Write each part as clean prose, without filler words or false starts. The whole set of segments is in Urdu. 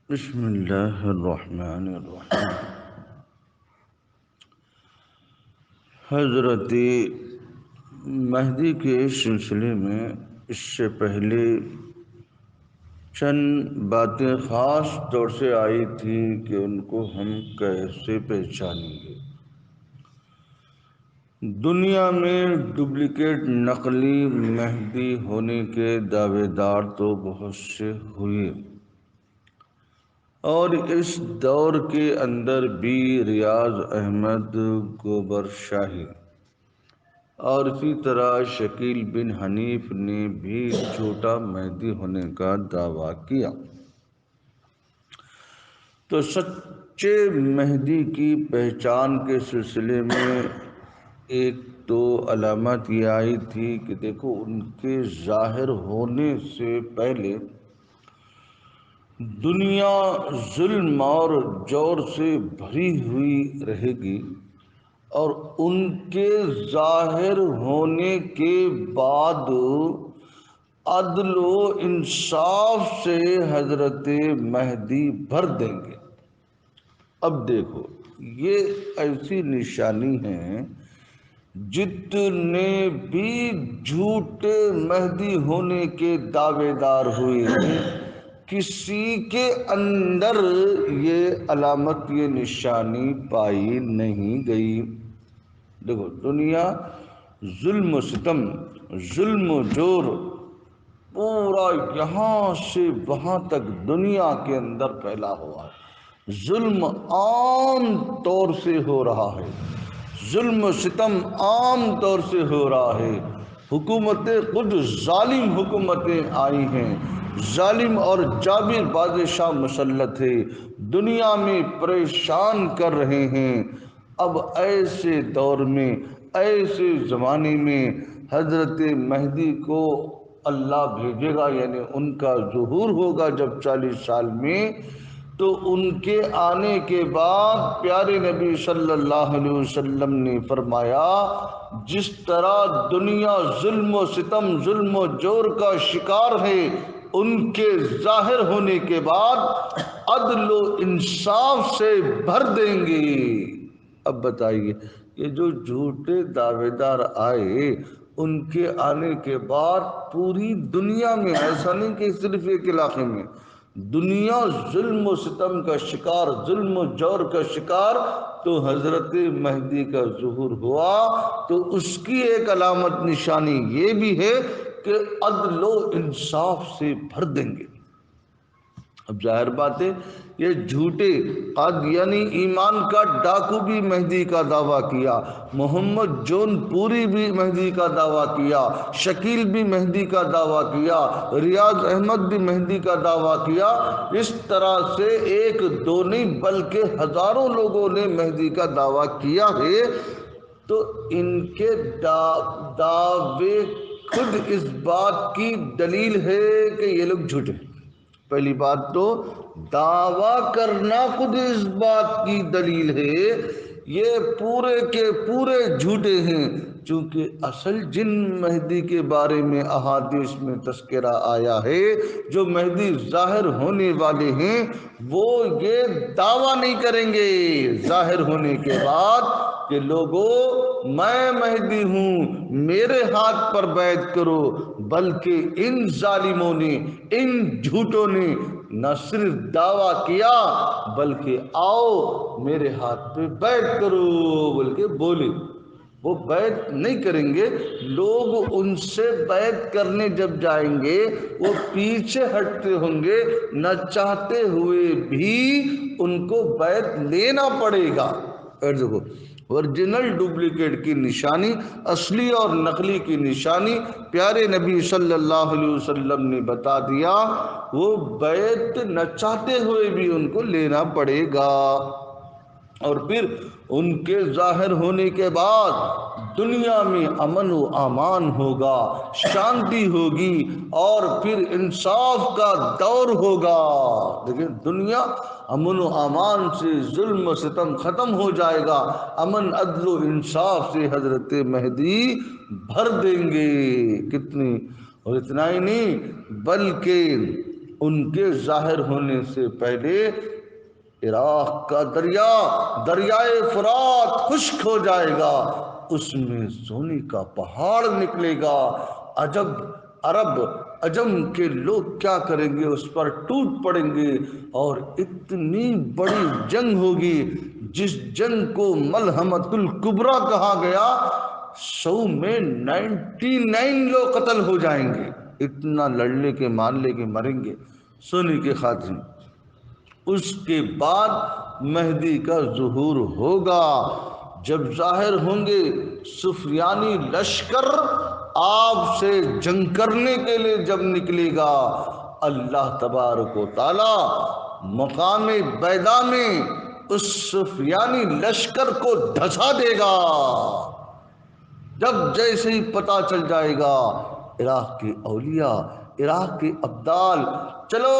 بسم اللہ الرحمن الرحیم۔ حضرت مہدی کے سلسلے میں اس سے پہلے چند باتیں خاص طور سے آئی تھی کہ ان کو ہم کیسے پہچانیں گے۔ دنیا میں ڈپلیکیٹ نقلی مہدی ہونے کے دعوے دار تو بہت سے ہوئے، اور اس دور کے اندر بھی ریاض احمد گوبر شاہی اور اسی طرح شکیل بن حنیف نے بھی جھوٹا مہدی ہونے کا دعویٰ کیا۔ تو سچے مہدی کی پہچان کے سلسلے میں ایک تو علامت یہ آئی تھی کہ دیکھو ان کے ظاہر ہونے سے پہلے دنیا ظلم اور جور سے بھری ہوئی رہے گی، اور ان کے ظاہر ہونے کے بعد عدل و انصاف سے حضرت مہدی بھر دیں گے۔ اب دیکھو یہ ایسی نشانی ہے، جتنے بھی جھوٹے مہدی ہونے کے دعوے دار ہوئے ہیں، کسی کے اندر یہ علامت، یہ نشانی پائی نہیں گئی۔ دیکھو دنیا ظلم و ستم، ظلم و جور پورا یہاں سے وہاں تک دنیا کے اندر پھیلا ہوا ہے۔ ظلم عام طور سے ہو رہا ہے، ظلم و ستم عام طور سے ہو رہا ہے۔ حکومتیں خود ظالم حکومتیں آئی ہیں، ظالم اور جابر بادشاہ مسلط ہے، دنیا میں پریشان کر رہے ہیں۔ اب ایسے دور میں، ایسے زمانے میں حضرت مہدی کو اللہ بھیجے گا، یعنی ان کا ظہور ہوگا جب 40 سال میں، تو ان کے آنے کے بعد پیارے نبی صلی اللہ علیہ وسلم نے فرمایا، جس طرح دنیا ظلم و ستم، ظلم و جور کا شکار ہے، ان کے ظاہر ہونے کے بعد عدل و انصاف سے بھر دیں گے۔ اب بتائیے یہ جو جھوٹے دعوے دار آئے، ان کے آنے کے بعد پوری دنیا میں، ایسا نہیں کہ صرف ایک علاقے میں، دنیا ظلم و ستم کا شکار، ظلم و جور کا شکار، تو حضرت مہدی کا ظہور ہوا تو اس کی ایک علامت نشانی یہ بھی ہے کہ عدل و انصاف سے بھر دیں گے۔ اب ظاہر بات ہے یہ جھوٹے قادیانی ایمان کا ڈاکو بھی مہدی کا دعویٰ کیا، محمد جون پوری بھی مہدی کا دعویٰ کیا، شکیل بھی مہدی کا دعویٰ کیا، ریاض احمد بھی مہدی کا دعویٰ کیا۔ اس طرح سے ایک دو نہیں بلکہ ہزاروں لوگوں نے مہدی کا دعویٰ کیا ہے۔ تو ان کے دعوے خود اس بات کی دلیل ہے کہ یہ لوگ جھوٹے ہیں۔ پہلی بات تو دعویٰ کرنا خود اس بات کی دلیل ہے یہ پورے کے پورے جھوٹے ہیں، چونکہ اصل جن مہدی کے بارے میں احادیث میں تذکرہ آیا ہے، جو مہدی ظاہر ہونے والے ہیں، وہ یہ دعویٰ نہیں کریں گے ظاہر ہونے کے بعد کہ لوگوں میں مہدی ہوں، میرے ہاتھ پر بیعت کرو، بلکہ ان ظالموں نے، ان جھوٹوں نے نہ صرف دعویٰ کیا بلکہ آؤ میرے ہاتھ پہ بیعت کرو بلکہ بولے۔ وہ بیعت نہیں کریں گے، لوگ ان سے بیعت کرنے جب جائیں گے وہ پیچھے ہٹتے ہوں گے، نہ چاہتے ہوئے بھی ان کو بیعت لینا پڑے گا۔ اور دیکھو اوریجنل ڈپلیکیٹ کی نشانی، اصلی اور نقلی کی نشانی پیارے نبی صلی اللہ علیہ وسلم نے بتا دیا، وہ بیعت نہ چاہتے ہوئے بھی ان کو لینا پڑے گا۔ اور پھر ان کے ظاہر ہونے کے بعد دنیا میں امن و امان ہوگا، شانتی ہوگی، اور پھر انصاف کا دور ہوگا۔ لیکن دنیا امن و امان سے، ظلم و ستم ختم ہو جائے گا، امن عدل و انصاف سے حضرت مہدی بھر دیں گے۔ کتنی، اور اتنا ہی نہیں بلکہ ان کے ظاہر ہونے سے پہلے عراق کا دریائے فرات خشک ہو جائے گا، اس میں سونے کا پہاڑ نکلے گا۔ عرب عجم کے لوگ کیا کریں گے؟ اس پر ٹوٹ پڑیں گے، اور اتنی بڑی جنگ ہوگی جس جنگ کو ملحمۃ الکبریٰ کہا گیا۔ 100 میں 99 لوگ قتل ہو جائیں گے، اتنا لڑنے کے مان لے کے مریں گے سونے کے خاطر۔ اس کے بعد مہدی کا ظہور ہوگا۔ جب ظاہر ہوں گے سفیانی لشکر آپ سے جنگ کرنے کے لیے جب نکلے گا، اللہ تبارک و تعالی مقام بیضا میں اس سفیانی لشکر کو دھسا دے گا۔ جب جیسے ہی پتہ چل جائے گا، عراق کے اولیاء، عراق کے ابدال، چلو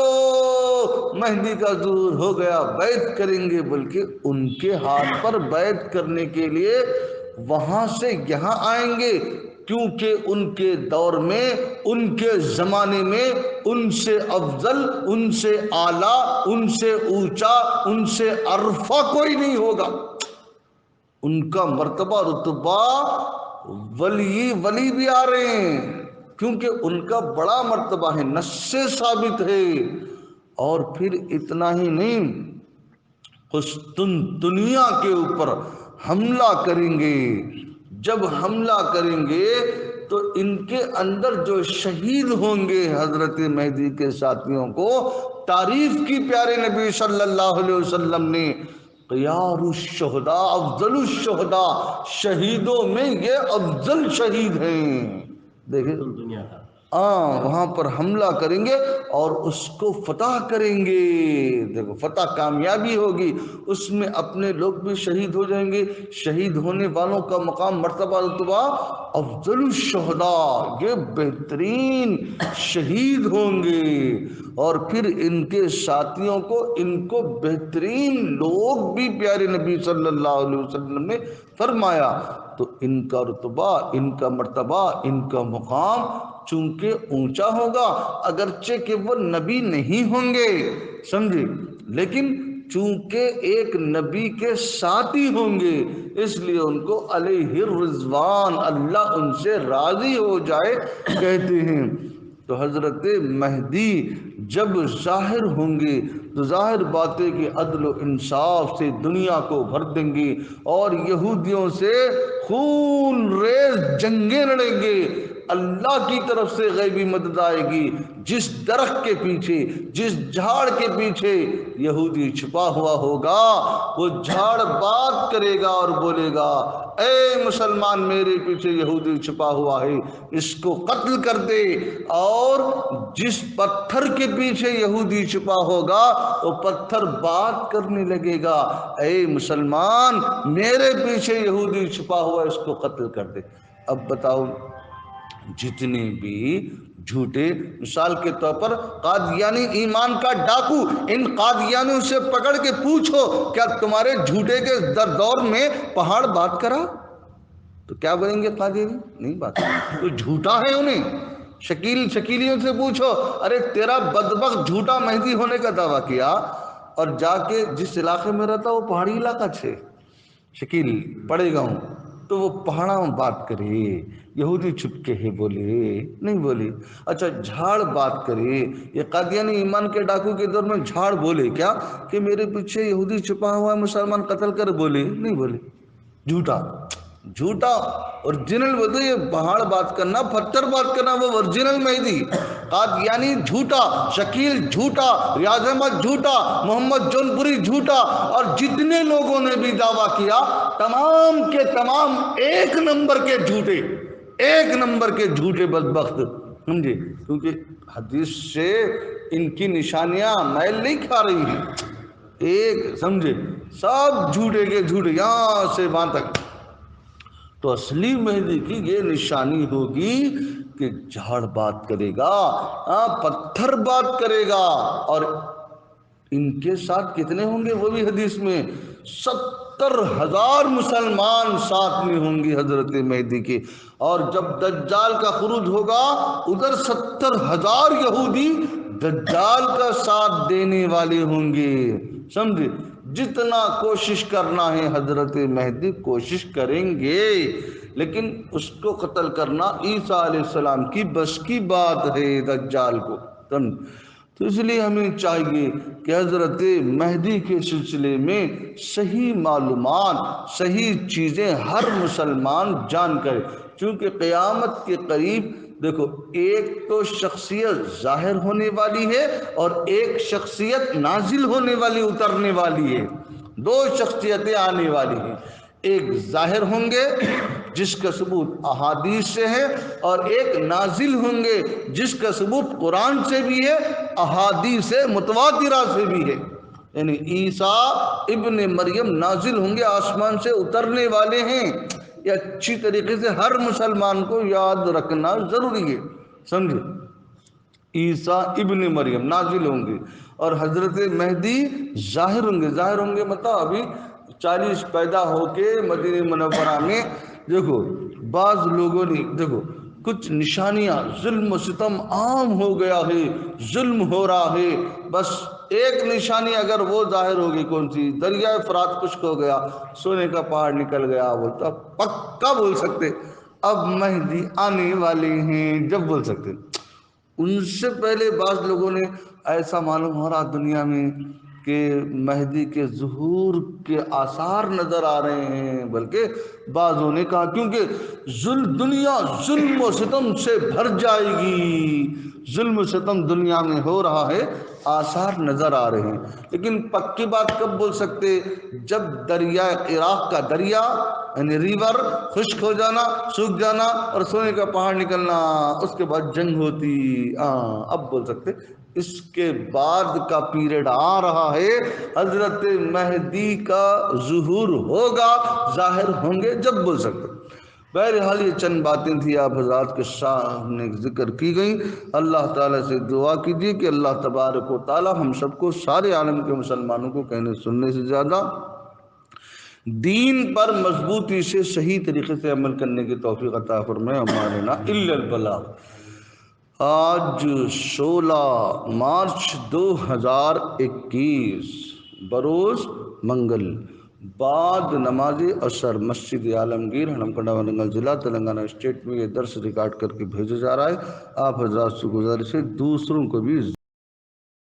مہدی کا ظہور ہو گیا، بیعت کریں گے، بلکہ ان کے ہاتھ پر بیعت کرنے کے لیے وہاں سے یہاں آئیں گے، کیونکہ ان کے دور میں، ان کے زمانے میں ان سے افضل، ان سے اعلیٰ، ان سے اونچا، ان سے عرفہ کوئی نہیں ہوگا۔ ان کا مرتبہ رتبہ ولی بھی آ رہے ہیں، کیونکہ ان کا بڑا مرتبہ ہے، نص سے ثابت ہے۔ اور پھر اتنا ہی نہیں، قسطنطنیہ کے اوپر حملہ کریں گے۔ جب حملہ کریں گے تو ان کے اندر جو شہید ہوں گے حضرت مہدی کے ساتھیوں کو تعریف کی پیارے نبی صلی اللہ علیہ وسلم نے، خیار الشہداء، افضل الشہداء، شہیدوں میں یہ افضل شہید ہیں۔ دیکھیں دنیا کا وہاں پر حملہ کریں گے اور اس کو فتح کریں گے۔ دیکھو فتح کامیابی ہوگی، اس میں اپنے لوگ بھی شہید ہو جائیں گے، شہید ہونے والوں کا مقام مرتبہ رتبہ افضل الشہداء، یہ بہترین شہید ہوں گے۔ اور پھر ان کے ساتھیوں کو، ان کو بہترین لوگ بھی پیارے نبی صلی اللہ علیہ وسلم نے فرمایا۔ تو ان کا رتبہ، ان کا مرتبہ، ان کا مقام چونکہ اونچا ہوگا، اگرچہ کہ وہ نبی نہیں ہوں گے، سمجھے، لیکن چونکہ ایک نبی کے ساتھی ہوں گے، اس لیے ان کو علیہ الرضوان، اللہ ان سے راضی ہو جائے کہتے ہیں۔ تو حضرت مہدی جب ظاہر ہوں گے تو ظاہر بات ہے کہ عدل و انصاف سے دنیا کو بھر دیں گے، اور یہودیوں سے خون ریز جنگیں لڑیں گے۔ اللہ کی طرف سے غیبی مدد آئے گی۔ جس درخت کے پیچھے، جس جھاڑ کے پیچھے یہودی چھپا ہوا ہوگا، وہ جھاڑ بات کرے گا اور بولے گا، اے مسلمان، میرے پیچھے یہودی چھپا ہوا ہے، اس کو قتل کر دے۔ اور جس پتھر کے پیچھے یہودی چھپا ہوگا، وہ پتھر بات کرنے لگے گا، اے مسلمان، میرے پیچھے یہودی چھپا ہوا ہے، اس کو قتل کر دے۔ اب بتاؤ، جتنے بھی جھوٹے، مثال کے طور پر قادیانی ایمان کا ڈاکو، ان قادیانیوں سے پکڑ کے پوچھو، کیا تمہارے جھوٹے کے دور میں پہاڑ بات کرا؟ تو کیا بولیں گے قادیانی؟ نہیں بات کرا، تو جھوٹا ہے انہیں۔ شکیلیوں سے پوچھو، ارے تیرا بدبخت جھوٹا مہدی ہونے کا دعویٰ کیا، اور جا کے جس علاقے میں رہتا وہ پہاڑی علاقہ چھے، شکیل پڑے گا ہوں، تو وہ پہاڑوں بات کرے، یہودی چھپ کے ہے بولے نہیں بولے۔ اچھا جھاڑ بات کرے، یہ قادیانی ایمان کے ڈاکو کے دور میں جھاڑ بولے کیا کہ میرے پیچھے یہودی چھپا ہوا ہے، مسلمان قتل کر، بولے نہیں بولے؟ جھوٹا، جھوٹا۔ اوریجنل بولتے یہ پہاڑ بات کرنا، پتھر بات کرنا، وہ اوریجنل مہدی۔ قادیانی جھوٹا، شکیل جھوٹا، ریاض احمد جھوٹا، محمد جون پوری جھوٹا، اور جتنے لوگوں نے بھی دعویٰ کیا تمام کے تمام ایک نمبر کے جھوٹے، ایک نمبر کے جھوٹے بدبخت، سمجھے، کیونکہ حدیث سے ان کی نشانیاں میل نہیں کھا رہی ہیں، ایک، سمجھے، سب جھوٹے کے جھوٹے، یہاں سے وہاں تک۔ تو اصلی مہدی کی یہ نشانی ہوگی کہ جھاڑ بات کرے گا، پتھر بات کرے گا، اور ان کے ساتھ کتنے ہوں گے وہ بھی حدیث میں 70,000 مسلمان ساتھ میں ہوں گے حضرت مہدی کے۔ اور جب دجال کا خروج ہوگا، ادھر 70,000 یہودی دجال کا ساتھ دینے والے ہوں گے. سمجھے؟ جتنا کوشش کرنا ہے حضرت مہدی کوشش کریں گے، لیکن اس کو قتل کرنا عیسیٰ علیہ السلام کی بس کی بات ہے دجال کو. تو اس لیے ہمیں چاہیے کہ حضرت مہدی کے سلسلے میں صحیح معلومات، صحیح چیزیں ہر مسلمان جان کرے. چونکہ قیامت کے قریب دیکھو، ایک تو شخصیت ظاہر ہونے والی ہے اور ایک شخصیت نازل ہونے والی، اترنے والی ہے. دو شخصیتیں آنے والی ہیں. ایک ظاہر ہوں گے جس کا ثبوت احادیث سے ہے، اور ایک نازل ہوں گے جس کا ثبوت قرآن سے بھی ہے، احادیث متواترہ سے بھی ہے. یعنی عیسیٰ ابن مریم نازل ہوں گے، آسمان سے اترنے والے ہیں. یہ اچھی طریقے سے ہر مسلمان کو یاد رکھنا ضروری ہے. سمجھے؟ عیسیٰ ابن مریم نازل ہوں گے اور حضرت مہدی ظاہر ہوں گے. ظاہر ہوں گے مطلب ابھی 40 پیدا ہو کے مدینہ منورہ میں دیکھو بعض لوگوں نے دیکھو کچھ نشانیاں، ظلم و ستم عام ہو گیا ہے، ظلم ہو رہا ہے. بس ایک نشانی اگر وہ ظاہر ہوگی، کون سی؟ دریائے فرات خشک ہو گیا، سونے کا پہاڑ نکل گیا. بولتا پکا بول سکتے اب مہدی آنے والے ہیں، جب بول سکتے. ان سے پہلے بعض لوگوں نے ایسا معلوم ہو رہا دنیا میں کہ مہدی کے ظہور کے آثار نظر آ رہے ہیں. بلکہ بعضوں نے کہا کیونکہ دنیا ظلم و ستم سے بھر جائے گی، ظلم و ستم دنیا میں ہو رہا ہے، آثار نظر آ رہے ہیں. لیکن پکی بات کب بول سکتے؟ جب دریائے عراق کا دریا یعنی ریور خشک ہو جانا، سوکھ جانا اور سونے کا پہاڑ نکلنا، اس کے بعد جنگ ہوتی. اب بول سکتے. اس کے بعد کا پیریڈ آ رہا ہے، حضرت مہدی کا ظہور ہوگا، ظاہر ہوں گے، جب بول سکتے. بہرحال یہ چند باتیں تھی آپ حضرات کے سامنے ذکر کی گئیں. اللہ تعالیٰ سے دعا کیجیے کہ اللہ تبارک و تعالیٰ ہم سب کو، سارے عالم کے مسلمانوں کو کہنے سننے سے زیادہ دین پر مضبوطی سے صحیح طریقے سے عمل کرنے کی توفیق عطا فرمائے. ہمارے نا الا البلاغ. آج 16 مارچ 2021 بروز منگل، بعد نماز عصر مسجد عالمگیر، ہنمکنڈا ورنگل ضلع تلنگانہ اسٹیٹ میں یہ درس ریکارڈ کر کے بھیجا جا رہا ہے. آپ حضرات سے گزارش ہے دوسروں کو بھی